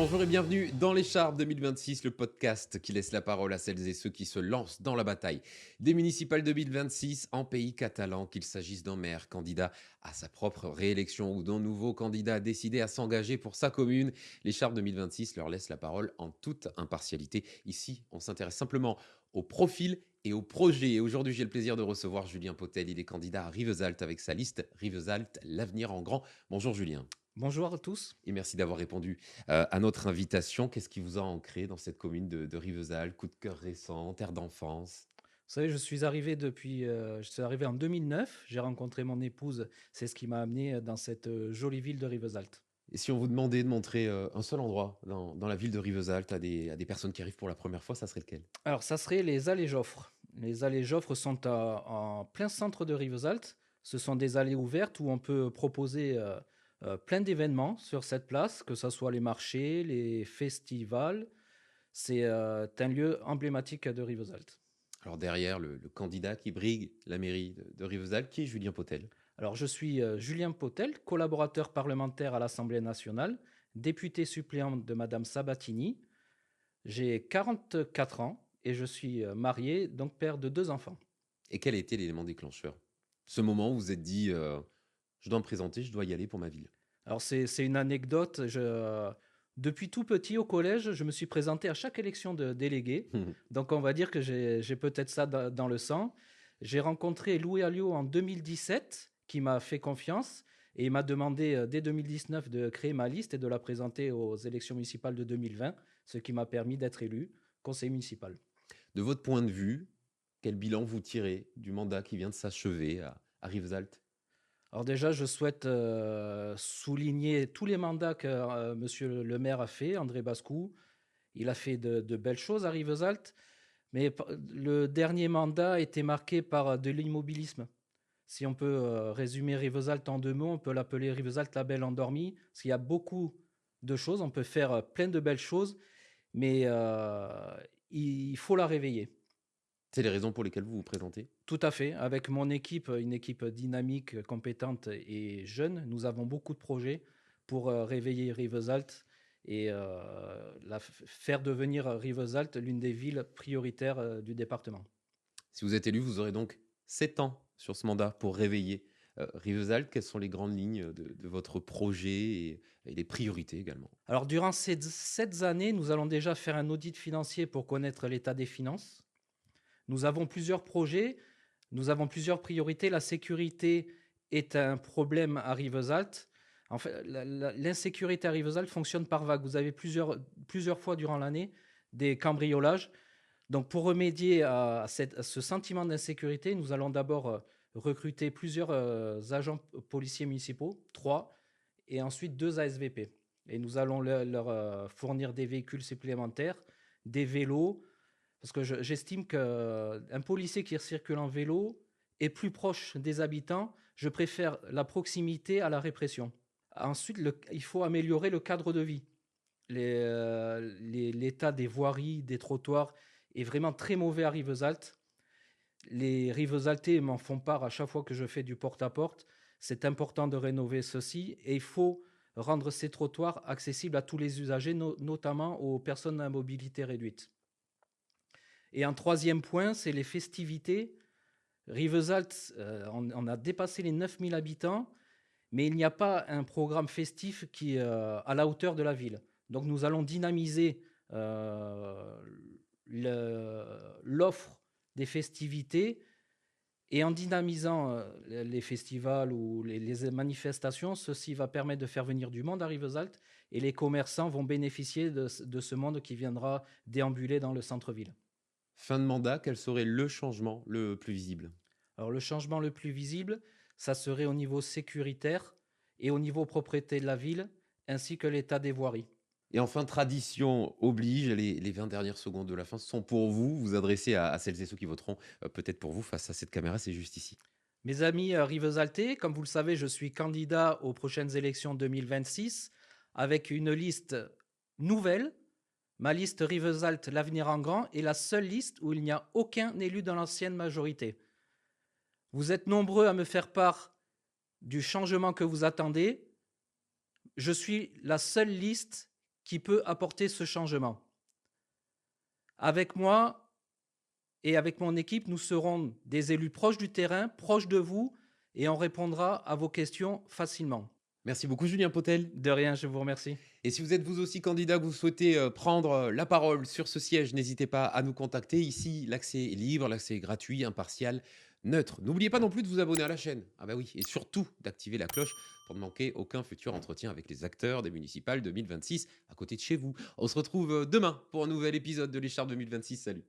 Bonjour et bienvenue dans l'Écharpe 2026, le podcast qui laisse la parole à celles et ceux qui se lancent dans la bataille des municipales 2026 en pays catalan, qu'il s'agisse d'un maire candidat à sa propre réélection ou d'un nouveau candidat décidé à s'engager pour sa commune. L'Écharpe 2026 leur laisse la parole en toute impartialité. Ici, on s'intéresse simplement au profil et au projet. Et aujourd'hui, j'ai le plaisir de recevoir Julien Potel. Il est candidat à Rivesaltes avec sa liste Rivesaltes, l'avenir en grand. Bonjour Julien. Bonjour à tous. Et merci d'avoir répondu à notre invitation. Qu'est-ce qui vous a ancré dans cette commune de Rivesaltes? Coup de cœur récent, terre d'enfance? Vous savez, je suis arrivé en 2009. J'ai rencontré mon épouse. C'est ce qui m'a amené dans cette jolie ville de Rivesaltes. Et si on vous demandait de montrer un seul endroit dans la ville de Rivesaltes à des personnes qui arrivent pour la première fois, ça serait lequel? Alors, ça serait les allées Joffre. Les allées Joffre sont en plein centre de Rivesaltes. Ce sont des allées ouvertes où on peut proposer plein d'événements sur cette place, que ce soit les marchés, les festivals. C'est un lieu emblématique de Rivesaltes. Alors derrière le candidat qui brigue la mairie de Rivesaltes, qui est Julien Potel. Alors, je suis Julien Potel, collaborateur parlementaire à l'Assemblée nationale, député suppléant de Madame Sabatini. J'ai 44 ans et je suis marié, donc père de 2 enfants. Et quel a été l'élément déclencheur? Ce moment où vous vous êtes dit, je dois me présenter, je dois y aller pour ma ville. Alors, c'est une anecdote. Depuis tout petit au collège, je me suis présenté à chaque élection de délégué. Donc, on va dire que j'ai peut-être ça dans le sang. J'ai rencontré Louis Alliot en 2017, qui m'a fait confiance et il m'a demandé dès 2019 de créer ma liste et de la présenter aux élections municipales de 2020, ce qui m'a permis d'être élu conseiller municipal. De votre point de vue, quel bilan vous tirez du mandat qui vient de s'achever à Rivesaltes? Alors déjà, je souhaite souligner tous les mandats que Monsieur le maire a fait, André Bascou. Il a fait de belles choses à Rivesaltes, mais le dernier mandat était marqué par de l'immobilisme. Si on peut résumer Rivesaltes en 2 mots, on peut l'appeler Rivesaltes la belle endormie, parce qu'il y a beaucoup de choses, on peut faire plein de belles choses, mais il faut la réveiller. C'est les raisons pour lesquelles vous vous présentez? Tout à fait. Avec mon équipe, une équipe dynamique, compétente et jeune, nous avons beaucoup de projets pour réveiller Rivesaltes et faire devenir Rivesaltes l'une des villes prioritaires du département. Si vous êtes élu, vous aurez donc 7 ans sur ce mandat pour réveiller Rivesaltes. Quelles sont les grandes lignes de votre projet et les priorités également? Alors, durant ces 7 années, nous allons déjà faire un audit financier pour connaître l'état des finances. Nous avons plusieurs projets, nous avons plusieurs priorités. La sécurité est un problème à Rivesaltes. En fait, l'insécurité à Rivesaltes fonctionne par vagues. Vous avez plusieurs fois durant l'année des cambriolages. Donc, pour remédier à ce sentiment d'insécurité, nous allons d'abord recruter plusieurs agents policiers municipaux, 3, et ensuite 2 ASVP. Et nous allons leur fournir des véhicules supplémentaires, des vélos, parce que j'estime qu'un policier qui circule en vélo est plus proche des habitants. Je préfère la proximité à la répression. Ensuite, il faut améliorer le cadre de vie. L'état des voiries, des trottoirs est vraiment très mauvais à Rivesaltes. Les Rivesaltais m'en font part à chaque fois que je fais du porte-à-porte. C'est important de rénover ceci et il faut rendre ces trottoirs accessibles à tous les usagers, notamment aux personnes à mobilité réduite. Et un troisième point, c'est les festivités. Rivesaltes, on a dépassé les 9000 habitants, mais il n'y a pas un programme festif qui est à la hauteur de la ville. Donc nous allons dynamiser euh, l'offre des festivités et en dynamisant les festivals ou les manifestations, ceci va permettre de faire venir du monde à Rivesaltes et les commerçants vont bénéficier de ce monde qui viendra déambuler dans le centre-ville. Fin de mandat, quel serait le changement le plus visible? Alors le changement le plus visible, ça serait au niveau sécuritaire et au niveau propriété de la ville, ainsi que l'état des voiries. Et enfin, tradition oblige, les 20 dernières secondes de la fin sont pour vous, vous adresser à celles et ceux qui voteront peut-être pour vous face à cette caméra, c'est juste ici. Mes amis Rivesaltais, comme vous le savez, je suis candidat aux prochaines élections 2026 avec une liste nouvelle. Ma liste Rivesaltes, l'avenir en grand, est la seule liste où il n'y a aucun élu dans l'ancienne majorité. Vous êtes nombreux à me faire part du changement que vous attendez. Je suis la seule liste qui peut apporter ce changement. Avec moi et avec mon équipe, nous serons des élus proches du terrain, proches de vous, et on répondra à vos questions facilement. Merci beaucoup Julien Potel. De rien, je vous remercie. Et si vous êtes vous aussi candidat, que vous souhaitez prendre la parole sur ce siège, n'hésitez pas à nous contacter. Ici, l'accès est libre, l'accès est gratuit, impartial, neutre. N'oubliez pas non plus de vous abonner à la chaîne. Ah bah oui, et surtout d'activer la cloche pour ne manquer aucun futur entretien avec les acteurs des municipales 2026 à côté de chez vous. On se retrouve demain pour un nouvel épisode de l'Écharpe 2026. Salut.